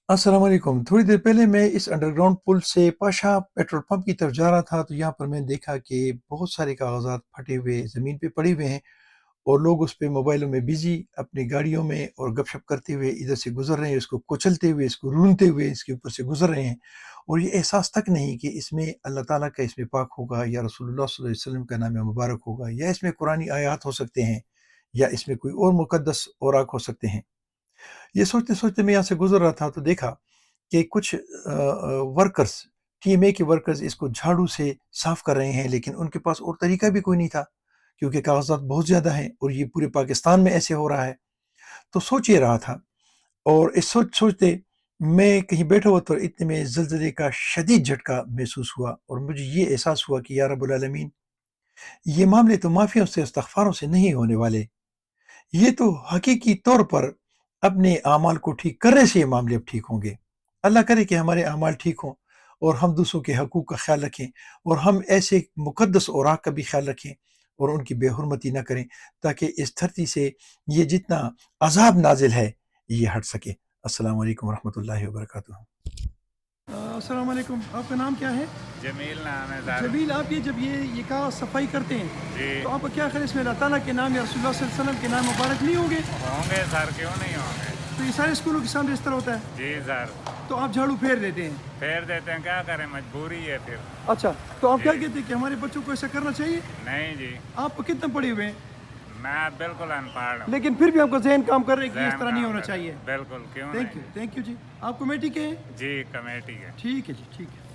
अस्सलाम वालेकुम। थोड़ी देर पहले मैं इस अंडरग्राउंड पुल से पाशा पेट्रोल पंप की तरफ जा रहा था, तो यहाँ पर मैंने देखा कि बहुत सारे कागज़ात फटे हुए ज़मीन पे पड़े हुए हैं और लोग उस पे मोबाइलों में बिज़ी अपनी गाड़ियों में और गपशप करते हुए इधर से गुज़र रहे हैं, इसको कुचलते हुए, इसको रूंधते हुए इसके ऊपर से गुज़र रहे हैं। और ये एहसास तक नहीं कि इसमें अल्लाह ताला का इसमें पाक होगा या रसूलुल्लाह सल्लल्लाहु अलैहि वसल्लम का नाम मुबारक होगा या इसमें कुरानी आयात हो सकते हैं या इसमें कोई और मुक़द्दस औराक हो सकते हैं। ये सोचते-सोचते मैं यहाँ से गुज़र रहा था तो देखा कि कुछ वर्कर्स, टीएमए के वर्कर्स इसको झाड़ू से साफ़ कर रहे हैं, लेकिन उनके पास और तरीका भी कोई नहीं था, क्योंकि कागज़ात बहुत ज़्यादा हैं और ये पूरे पाकिस्तान में ऐसे हो रहा है। तो सोच ये रहा था और इस सोचते मैं कहीं बैठा हुआ तो इतने में ज़लज़ले का शदीद झटका महसूस हुआ और मुझे ये एहसास हुआ कि या रब्बुल आलमीन, ये मामले तो माफ़ियों से, इस्तिग़फ़ारों से नहीं होने वाले। ये तो हकीकी तौर पर अपने आमाल को ठीक करने से ये मामले अब ठीक होंगे। अल्लाह करे कि हमारे आमाल ठीक हों और हम दूसरों के हकूक़ का ख़्याल रखें और हम ऐसे मुक़द्दस औराक का भी ख़्याल रखें और उनकी बेहुरमती ना करें, ताकि इस धरती से ये जितना अज़ाब नाज़िल है, ये हट सके। अस्सलामु अलैकुम रहमतुल्लाहि व बरकातुहू। अस्सलाम वालेकुम, आपका नाम क्या है? जमील नाम है सर। जमील, आप ये जब ये कहा सफाई करते हैं जी तो आपका क्या ख्याल है, इसमें अल्लाह ताला के नाम या रसूलुल्लाह सल्लल्लाहु अलैहि वसल्लम के नाम मुबारक नहीं होंगे? होंगे सर, क्यों नहीं होंगे। तो ये सारे स्कूलों के सामने इस तरह होता है, जी सर, तो आप झाड़ू फेर देते हैं? फेर देते हैं, क्या करें, मजबूरी है फिर। अच्छा, तो आप क्या जी। कहते हैं कि हमारे बच्चों को ऐसा करना चाहिए? नहीं जी, आप कितने पढ़े हुए हैं, मैं बिल्कुल अनपढ़ हूँ। लेकिन फिर भी आपका ज़हन काम कर रहे हैं कि इस ज़हन तरह नहीं काम होना करे। चाहिए। बिल्कुल, क्यों थैंक नहीं। यू जी। आप कमेटी के हैं? जी, कमेटी है। ठीक है जी, ठीक है।